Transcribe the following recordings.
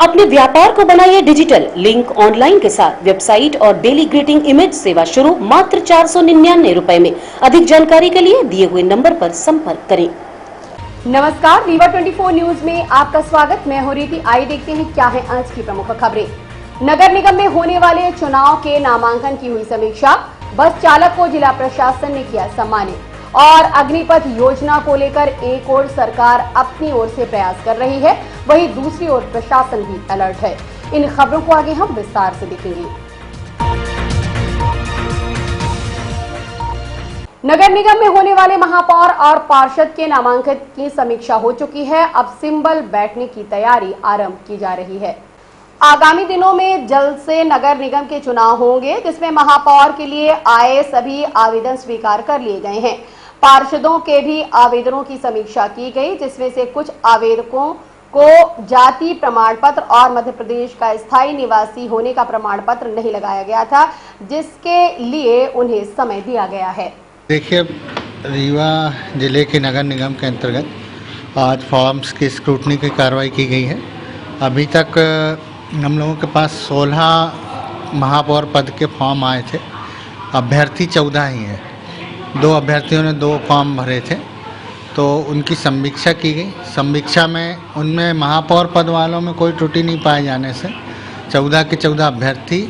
अपने व्यापार को बनाइए डिजिटल। लिंक ऑनलाइन के साथ वेबसाइट और डेली ग्रीटिंग इमेज सेवा शुरू मात्र 499 रुपए में। अधिक जानकारी के लिए दिए हुए नंबर पर संपर्क करें। नमस्कार, रीवा 24 न्यूज में आपका स्वागत। मैं हूं रीति। आइए देखते हैं क्या है आज की प्रमुख खबरें। नगर निगम में होने वाले चुनाव के नामांकन की हुई समीक्षा। बस चालक को जिला प्रशासन ने किया सम्मानित। और अग्निपथ योजना को लेकर एक ओर सरकार अपनी ओर से प्रयास कर रही है, वहीं दूसरी ओर प्रशासन भी अलर्ट है। इन खबरों को आगे हम विस्तार से देखेंगे। नगर निगम में होने वाले महापौर और पार्षद के नामांकन की समीक्षा हो चुकी है। अब सिंबल बैठने की तैयारी आरंभ की जा रही है। आगामी दिनों में जल्द से नगर निगम के चुनाव होंगे, जिसमें महापौर के लिए आए सभी आवेदन स्वीकार कर लिए गए हैं। पार्षदों के भी आवेदनों की समीक्षा की गई, जिसमें से कुछ आवेदकों को जाति प्रमाण पत्र और मध्य प्रदेश का स्थायी निवासी होने का प्रमाण पत्र नहीं लगाया गया था, जिसके लिए उन्हें समय दिया गया है। देखिए, रीवा जिले के नगर निगम के अंतर्गत आज फॉर्म्स की स्क्रूटनी की कार्रवाई की गई है। अभी तक हम लोगों के पास 16 महापौर पद के फॉर्म आए थे। अभ्यर्थी 14 ही हैं। 2 अभ्यर्थियों ने 2 फॉर्म भरे थे, तो उनकी समीक्षा की गई। समीक्षा में उनमें महापौर पद वालों में कोई त्रुटि नहीं पाए जाने से 14 के 14 अभ्यर्थी,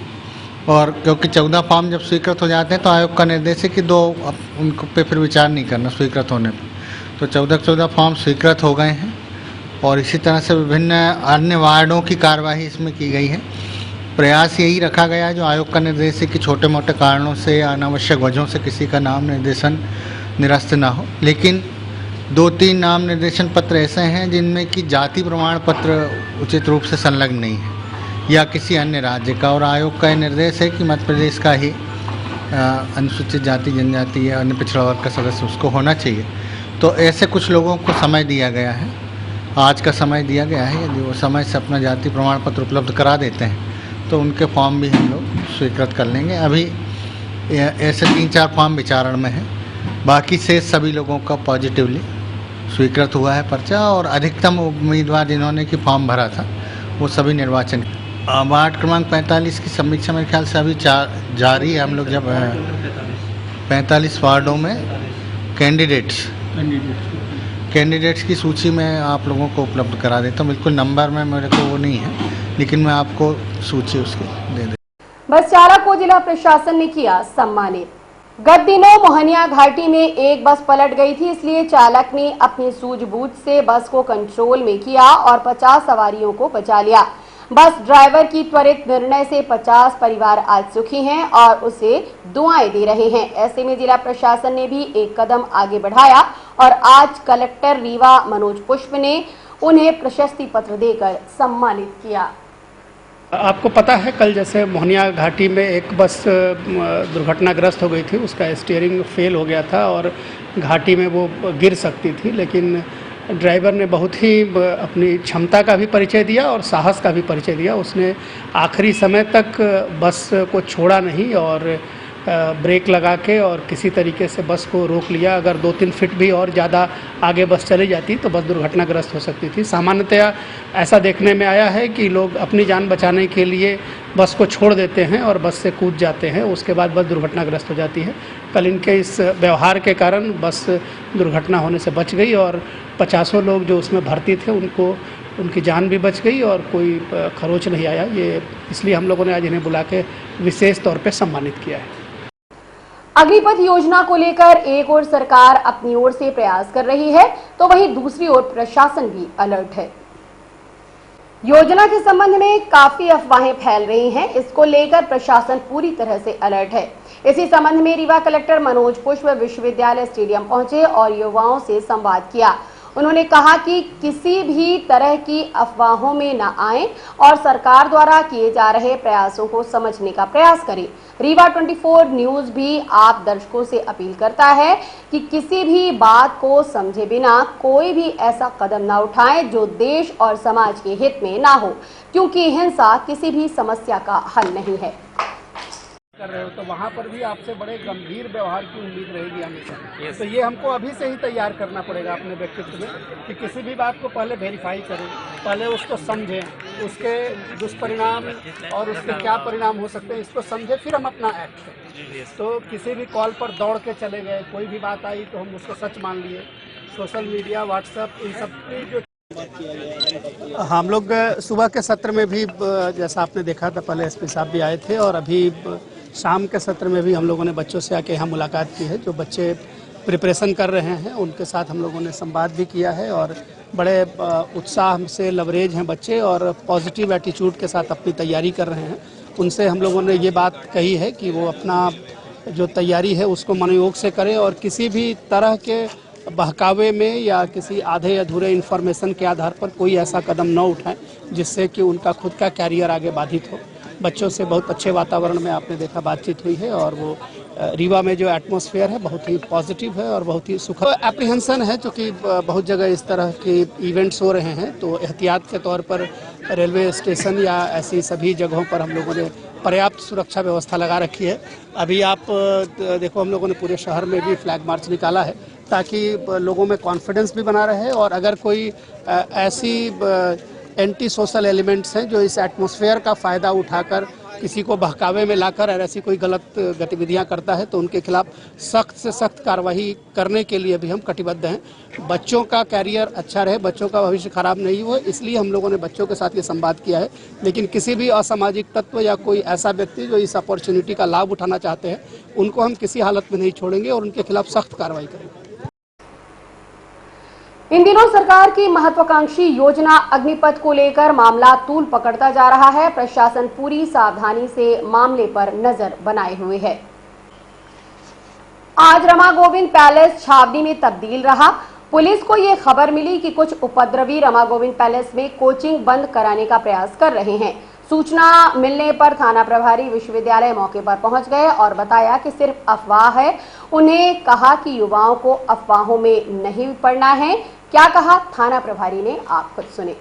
और क्योंकि 14 फॉर्म जब स्वीकृत हो जाते हैं तो आयोग का निर्देश है कि 2 उनको पे फिर विचार नहीं करना स्वीकृत होने पर। तो 14 के 14 फॉर्म स्वीकृत हो गए हैं। और इसी तरह से विभिन्न अन्य वार्डों की कार्यवाही इसमें की गई है। प्रयास यही रखा गया है, जो आयोग का निर्देश है, कि छोटे मोटे कारणों से या अनावश्यक वजहों से किसी का नाम निर्देशन निरस्त ना हो। लेकिन 2-3 नाम निर्देशन पत्र ऐसे हैं जिनमें कि जाति प्रमाण पत्र उचित रूप से संलग्न नहीं है या किसी अन्य राज्य का, और आयोग का यह निर्देश है कि मध्य प्रदेश का ही अनुसूचित जाति जनजाति या अन्य पिछड़ा वर्ग का सदस्य उसको होना चाहिए। तो ऐसे कुछ लोगों को समय दिया गया है, आज का समय दिया गया है। यदि वो समय से अपना जाति प्रमाण पत्र उपलब्ध करा देते हैं तो उनके फॉर्म भी हम लोग स्वीकृत कर लेंगे। अभी ऐसे 3-4 फॉर्म विचारण में हैं। बाकी से सभी लोगों का पॉजिटिवली स्वीकृत हुआ है पर्चा, और अधिकतम उम्मीदवार जिन्होंने कि फॉर्म भरा था वो सभी निर्वाचन। वार्ड क्रमांक 45 की समीक्षा मेरे ख्याल से अभी जारी है। हम लोग जब 45 वार्डों में कैंडिडेट्स की सूची में आप लोगों को उपलब्ध करा देता हूँ। बिल्कुल नंबर में मेरे को वो नहीं है, लेकिन मैं आपको सूची उसकी दे दे। बस चालक को जिला प्रशासन ने किया सम्मानित। गत दिनों मोहनिया घाटी में एक बस पलट गई थी, इसलिए चालक ने अपनी सूझबूझ से बस को कंट्रोल में किया और 50 सवारियों को बचा लिया। बस ड्राइवर की त्वरित निर्णय से 50 परिवार आज सुखी हैं और उसे दुआएं दे रहे हैं। ऐसे में जिला प्रशासन ने भी एक कदम आगे बढ़ाया और आज कलेक्टर रीवा मनोज पुष्प ने उन्हें प्रशस्ति पत्र देकर सम्मानित किया। आपको पता है, कल जैसे मोहनिया घाटी में एक बस दुर्घटनाग्रस्त हो गई थी। उसका स्टीयरिंग फेल हो गया था और घाटी में वो गिर सकती थी, लेकिन ड्राइवर ने बहुत ही अपनी क्षमता का भी परिचय दिया और साहस का भी परिचय दिया। उसने आखिरी समय तक बस को छोड़ा नहीं और ब्रेक लगा के और किसी तरीके से बस को रोक लिया। अगर 2-3 फीट भी और ज़्यादा आगे बस चली जाती तो बस दुर्घटनाग्रस्त हो सकती थी। सामान्यतया ऐसा देखने में आया है कि लोग अपनी जान बचाने के लिए बस को छोड़ देते हैं और बस से कूद जाते हैं, उसके बाद बस दुर्घटनाग्रस्त हो जाती है। कल इनके इस व्यवहार के कारण बस दुर्घटना होने से बच गई और 50 लोग जो उसमें भर्ती थे उनकी जान भी बच गई और कोई खरोच नहीं आया। ये इसलिए हम लोगों ने आज इन्हें बुला के विशेष तौर पे सम्मानित किया है। अग्निपथ योजना को लेकर एक ओर सरकार अपनी ओर से प्रयास कर रही है, तो वहीं दूसरी ओर प्रशासन भी अलर्ट है। योजना के संबंध में काफी अफवाहें फैल रही हैं, इसको लेकर प्रशासन पूरी तरह से अलर्ट है। इसी संबंध में रीवा कलेक्टर मनोज पुष्प विश्वविद्यालय स्टेडियम पहुंचे और युवाओं से संवाद किया। उन्होंने कहा कि किसी भी तरह की अफवाहों में न आएं और सरकार द्वारा किए जा रहे प्रयासों को समझने का प्रयास करें। रीवा 24 न्यूज भी आप दर्शकों से अपील करता है कि किसी भी बात को समझे बिना कोई भी ऐसा कदम न उठाएं जो देश और समाज के हित में ना हो, क्योंकि हिंसा किसी भी समस्या का हल नहीं है। कर रहे हो तो वहाँ पर भी आपसे बड़े गंभीर व्यवहार की उम्मीद रहेगी हमेशा। तो ये हमको अभी से ही तैयार करना पड़ेगा अपने व्यक्तित्व में कि किसी भी बात को पहले वेरीफाई करें, पहले उसको समझें, उसके दुष्परिणाम और उसके क्या परिणाम हो सकते हैं इसको समझें, फिर हम अपना एक्ट करें। तो किसी भी कॉल पर दौड़ के चले गए, कोई भी बात आई तो हम उसको सच मान लिए। सोशल मीडिया, व्हाट्सएप, इन सब की जो हम लोग सुबह के सत्र में भी जैसा आपने देखा था, पहले एसपी साहब भी आए थे और अभी शाम के सत्र में भी हम लोगों ने बच्चों से आके यहाँ मुलाकात की है। जो बच्चे प्रिपरेशन कर रहे हैं उनके साथ हम लोगों ने संवाद भी किया है और बड़े उत्साह से लवरेज हैं बच्चे और पॉजिटिव एटीट्यूड के साथ अपनी तैयारी कर रहे हैं। उनसे हम लोगों ने ये बात कही है कि वो अपना जो तैयारी है उसको मनोयोग से करें और किसी भी तरह के बहकावे में या किसी आधे अधूरे इन्फॉर्मेशन के आधार पर कोई ऐसा कदम न उठाएं जिससे कि उनका खुद का कैरियर आगे बाधित हो। बच्चों से बहुत अच्छे वातावरण में आपने देखा बातचीत हुई है और वो रीवा में जो एटमॉस्फेयर है बहुत ही पॉजिटिव है और बहुत ही सुखद। एप्रीहेंशन है क्योंकि बहुत जगह इस तरह के इवेंट्स हो रहे हैं तो एहतियात के तौर पर रेलवे स्टेशन या ऐसी सभी जगहों पर हम लोगों ने पर्याप्त सुरक्षा व्यवस्था लगा रखी है। अभी आप देखो हम लोगों ने पूरे शहर में भी फ्लैग मार्च निकाला है ताकि लोगों में कॉन्फिडेंस भी बना रहे और अगर कोई ऐसी एंटी सोशल एलिमेंट्स हैं जो इस एटमॉस्फेयर का फ़ायदा उठाकर किसी को बहकावे में लाकर और ऐसी कोई गलत गतिविधियां करता है तो उनके खिलाफ सख्त से सख्त कार्रवाई करने के लिए भी हम कटिबद्ध हैं। बच्चों का कैरियर अच्छा रहे, बच्चों का भविष्य खराब नहीं हो, इसलिए हम लोगों ने बच्चों के साथ ये संवाद किया है। लेकिन किसी भी असामाजिक तत्व या कोई ऐसा व्यक्ति जो इस अपॉर्चुनिटी का लाभ उठाना चाहते हैं उनको हम किसी हालत में नहीं छोड़ेंगे और उनके खिलाफ सख्त कार्रवाई करेंगे। इन दिनों सरकार की महत्वाकांक्षी योजना अग्निपथ को लेकर मामला तूल पकड़ता जा रहा है। प्रशासन पूरी सावधानी से मामले पर नजर बनाए हुए है। आज रमा गोविंद पैलेस छावनी में तब्दील रहा। पुलिस को यह खबर मिली कि कुछ उपद्रवी रमा गोविंद पैलेस में कोचिंग बंद कराने का प्रयास कर रहे हैं। सूचना मिलने पर थाना प्रभारी विश्वविद्यालय मौके पर पहुंच गए और बताया कि सिर्फ अफवाह है। उन्हें कहा कि युवाओं को अफवाहों में नहीं पड़ना है। क्या कहा थाना प्रभारी ने, आप खुद सुने।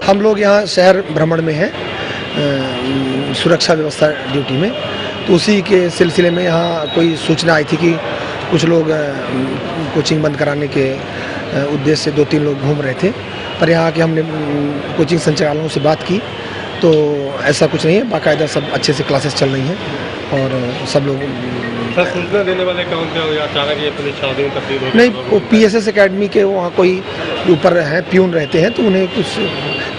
हम लोग यहाँ शहर भ्रमण में हैं सुरक्षा व्यवस्था ड्यूटी में, तो उसी के सिलसिले में यहाँ कोई सूचना आई थी कि कुछ लोग कोचिंग बंद कराने के उद्देश्य से 2-3 लोग घूम रहे थे। पर यहाँ के हमने कोचिंग संचालकों से बात की तो ऐसा कुछ नहीं है, बाकायदा सब अच्छे से क्लासेस चल रही हैं और सब लोग। सूचना देने वाले कौन थे या अचानक ये पुलिस छावनी में तब्दील हो? नहीं, वो PSS एकेडमी के वहाँ कोई ऊपर हैं प्यून रहते हैं, तो उन्हें कुछ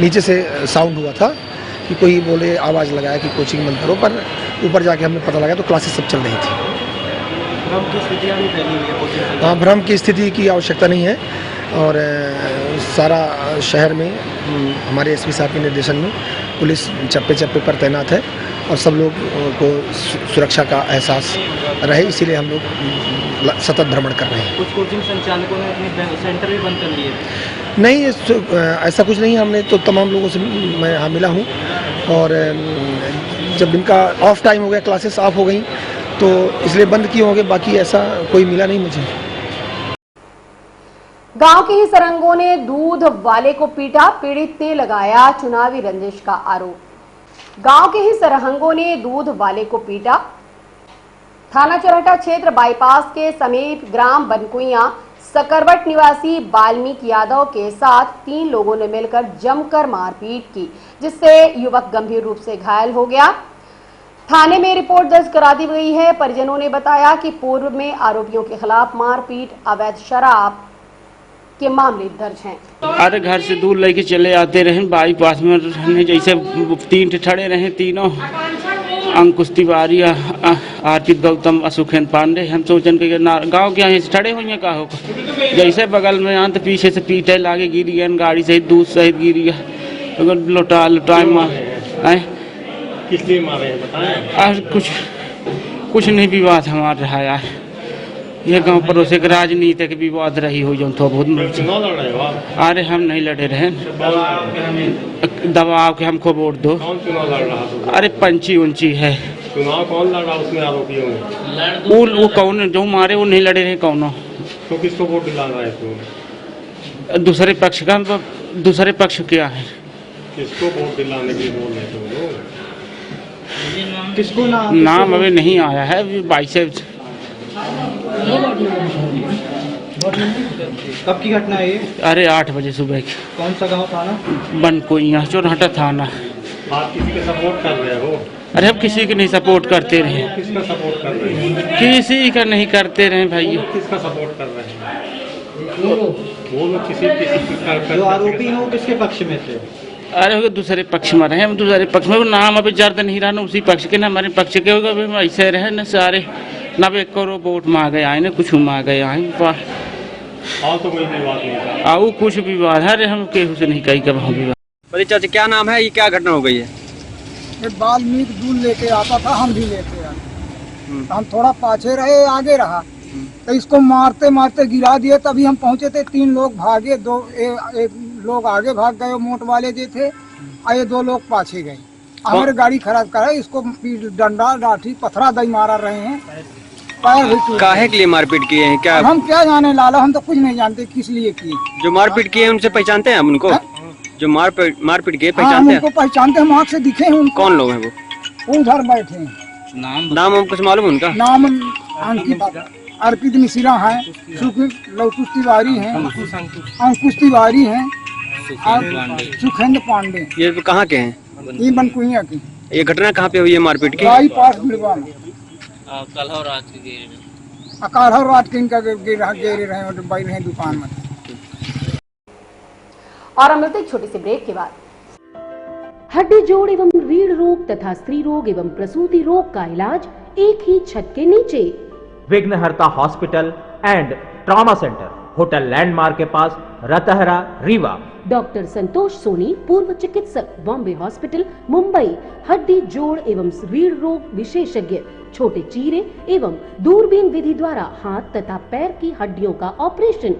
नीचे से साउंड हुआ था कि कोई बोले, आवाज़ लगाया कि कोचिंग बंद करो, पर ऊपर जाके हमें पता लगा तो क्लासेस सब चल रही थी। भ्रम की स्थिति नहीं फैली हुई है कोचिंग? हाँ, भ्रम की स्थिति की आवश्यकता नहीं है और सारा शहर में हमारे एसपी साहब के निर्देशन में पुलिस चप्पे चप्पे पर तैनात है और सब लोग को सुरक्षा का एहसास रहे, इसीलिए हम लोग सतत भ्रमण कर रहे हैं। कुछ कोचिंग संचालकों ने अपने सेंटर भी बंद कर लिए? नहीं, ऐसा कुछ नहीं। हमने तो तमाम लोगों से मैं यहाँ मिला हूँ और जब इनका ऑफ टाइम हो गया, क्लासेस ऑफ हो गई, तो इसलिए बंद किए होंगे, बाकी ऐसा कोई मिला नहीं मुझे। गांव के ही सरंगों ने दूध वाले को पीटा, पीड़ित ने लगाया चुनावी रंजिश का आरोप। गांव के ही सरहंगों ने दूध वाले को पीटा। थाना चरहटा क्षेत्र बाईपास के समीप ग्राम बनकुइया सकरवट निवासी वाल्मीकि यादव के साथ 3 लोगों ने मिलकर जमकर मारपीट की, जिससे युवक गंभीर रूप से घायल हो गया। थाने में रिपोर्ट दर्ज करा दी गई है। परिजनों ने बताया कि पूर्व में आरोपियों के खिलाफ मारपीट, अवैध शराब के मामले दर्ज हैं। अरे घर से दूर लेके चले आते रहे, बाईपास में रहने, जैसे 3 ठड़े रहे, तीनों अंकुश तिवारी, अर्पित गौतम, सुखेन पांडे। हम सोचन के गाँव के यहाँ ठड़े हुए का हो, जैसे बगल में यहाँ तो पीछे से पीटे लागे, गिरी गए गाड़ी सहित, दूध सहित गिरी गया, लुटा मार। किस लिए मारे हैं बताएं? कुछ नहीं, विवाद हमारा रहा यार, ये गांव पड़ोसी के राजनीतिक विवाद रही हो जो तो बहुत। चुनाव लड़ रहे हो आप? अरे हम नहीं लड़े रहे, दबाव के हमको वोट दो। कौन चुनाव लड़ रहा? अरे पंची उंची है चुनाव कौन लड़ रहा उसमें आरोपियों में? वो कौन जो मारे वो नहीं लड़े रहे, कौनो तो किसको वोट दिलाना है तो? दूसरे पक्ष का, दूसरे पक्ष क्या है? किसको वोट दिलाने की बोल रहे थे वो लोग? किसको नाम अभी नहीं आया है, अभी 22 से। कब की घटना है ये? अरे 8 बजे सुबह की। कौन सा गांव थाना? बन को यहाँ चोरहटा थाना। आप किसी के सपोर्ट कर रहे हो? अरे हम किसी के नहीं सपोर्ट करते रहे, किसका सपोर्ट कर रहे हैं? किसी का नहीं करते रहे भाई। किसका सपोर्ट कर रहे हैं? वो लोग किसी जो आरोपी हैं वो किसके पक्ष में थे? अरे वो दूसरे पक्ष में रहे, हम दूसरे पक्ष में, वो नाम अभी जर्द नहीं रहा ना उसी पक्ष के, ना हमारे पक्ष के होगा। अभी ऐसे रहे न सारे, ना एक करोड़ वोट मांगे आए, ना कुछ मांगे आए। और तो कोई विवाद नहीं था? आओ कुछ विवाद है, हम केहू से नहीं कही कब हम विवाद। बताइए चाचा, क्या नाम है, ये क्या घटना हो गई है? ये वाल्मीकि दूध लेके आता था, हम भी लेके आए। हम थोड़ा पाछे रहे, आगे रहा तो इसको मारते मारते गिरा दिए। तभी हम पहुंचे थे, 3 लोग भागे, एक लोग आगे भाग गए मोट वाले जो थे, और ये 2 लोग पाछे गए। हमारे गाड़ी खराब करा, इसको डंडा लाठी पत्थरा दई मारा रहे हैं, पैर भी टूट गए। काहे के लिए मारपीट किए हैं? क्या हम क्या जाने लाला, हम तो कुछ नहीं जानते किस लिए किए। जो मारपीट किए हैं उनसे पहचानते हैं हम उनको? जो मारपीट किए हाँ, हम पहचानते हैं? उनको पहचानते हैं, हम आँख से दिखे हैं उनको। कौन लोग हैं वो? वो उधर बैठे हैं। नाम हम कुछ मालूम है उनका? नाम अंकित, अर्पित मिश्रा है, लवकुश तिवारी है, अंकुश तिवारी है, सुखेंद्र पांडे। ये तो कहाँ के हैं? ये बनकुइया की। ये घटना कहाँ पे हुई है मारपीट की? गाई पास मिलवा में अकाल रात के इनका गेरे रहे और बैठ रहे दुकान में। और हम मिलते एक छोटी सी ब्रेक के बाद। हड्डी जोड़ एवं रीढ़ रोग तथा स्त्री रोग एवं प्रसूति रोग का इलाज एक ही छत के नीचे। विघ्नहर्ता hospital and trauma centre, hotel landmark के पास, रतहरा, रीवा। डॉक्टर संतोष सोनी, पूर्व चिकित्सक, बॉम्बे हॉस्पिटल, मुंबई। हड्डी जोड़ एवं रीढ़ रोग विशेषज्ञ, छोटे चीरे एवं दूरबीन विधि द्वारा हाथ तथा पैर की हड्डियों का ऑपरेशन।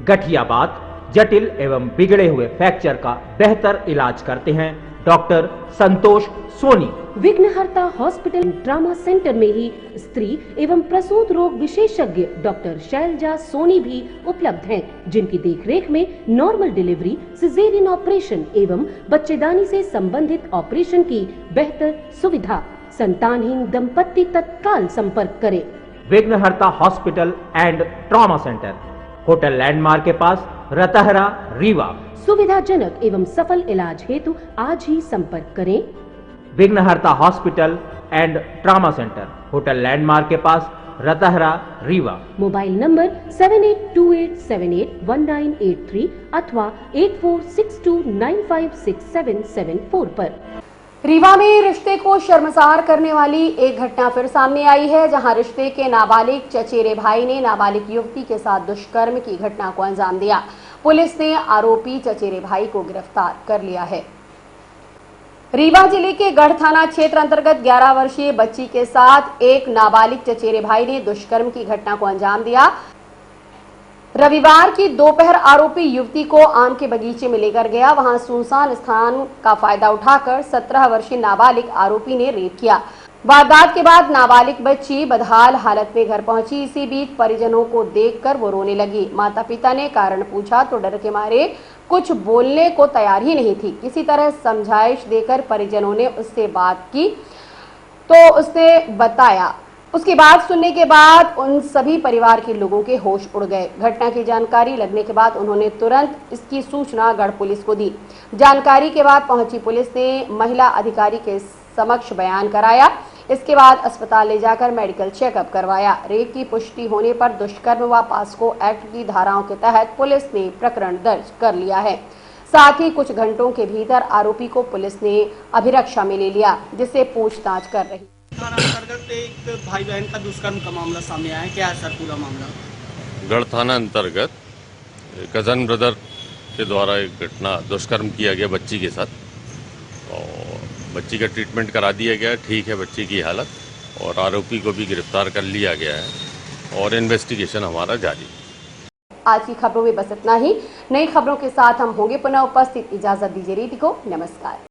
गठियाबात, जटिल एवं बिगड़े हुए फ्रैक्चर का बेहतर इलाज करते हैं डॉक्टर संतोष सोनी। विघ्नहर्ता हॉस्पिटल ट्रामा सेंटर में ही स्त्री एवं प्रसूत रोग विशेषज्ञ डॉक्टर शैलजा सोनी भी उपलब्ध हैं, जिनकी देखरेख में नॉर्मल डिलीवरी, सिजेरियन ऑपरेशन एवं बच्चेदानी से संबंधित ऑपरेशन की बेहतर सुविधा। संतानहीन दंपत्ति तत्काल संपर्क करें। विघ्नहर्ता hospital and trauma centre, hotel landmark के पास, रतहरा, रीवा। सुविधाजनक एवं सफल इलाज हेतु आज ही संपर्क करें। विघ्नहर्ता hospital and trauma centre, hotel landmark के पास, रतहरा, रीवा। मोबाइल नंबर 7828781983 अथवा 8462956774 पर। रीवा में रिश्ते को शर्मसार करने वाली एक घटना फिर सामने आई है, जहां रिश्ते के नाबालिग चचेरे भाई ने नाबालिग युवती के साथ दुष्कर्म की घटना को अंजाम दिया। पुलिस ने आरोपी चचेरे भाई को गिरफ्तार कर लिया है। रीवा जिले के गढ़ थाना क्षेत्र अंतर्गत 11 वर्षीय बच्ची के साथ एक नाबालिग चचेरे भाई ने दुष्कर्म की घटना को अंजाम दिया। रविवार की दोपहर आरोपी युवती को आम के बगीचे में लेकर गया। वहां सुनसान स्थान का फायदा उठाकर 17 वर्षीय नाबालिग आरोपी ने रेप किया। वारदात के बाद नाबालिग बच्ची बदहाल हालत में घर पहुंची। इसी बीच परिजनों को देखकर वो रोने लगी। माता पिता ने कारण पूछा तो डर के मारे कुछ बोलने को तैयार ही नहीं थी। किसी तरह समझाइश देकर परिजनों ने उससे बात की तो उसने बताया। उसकी बात सुनने के बाद उन सभी परिवार के लोगों के होश उड़ गए। घटना की जानकारी लगने के बाद उन्होंने तुरंत इसकी सूचना गढ़ पुलिस को दी। जानकारी के बाद पहुंची पुलिस ने महिला अधिकारी के समक्ष बयान कराया। इसके बाद अस्पताल ले जाकर मेडिकल चेकअप करवाया। रेप की पुष्टि होने पर दुष्कर्म व पास्को एक्ट की धाराओं के तहत पुलिस ने प्रकरण दर्ज कर लिया है। साथ ही कुछ घंटों के भीतर आरोपी को पुलिस ने अभिरक्षा में ले लिया, जिससे पूछताछ कर रही। थाना अंतर्गत एक भाई बहन का दुष्कर्म का मामला सामने आया है, क्या है सर पूरा मामला? गढ़ थाना अंतर्गत कजन ब्रदर के द्वारा एक घटना दुष्कर्म किया गया बच्ची के साथ, और बच्ची का ट्रीटमेंट करा दिया गया, ठीक है बच्ची की हालत, और आरोपी को भी गिरफ्तार कर लिया गया है और इन्वेस्टिगेशन हमारा जारी है। आज की खबरों में बस इतना ही। नई खबरों के साथ हम होंगे पुनः उपस्थित। इजाजत दीजिए रीति को, नमस्कार।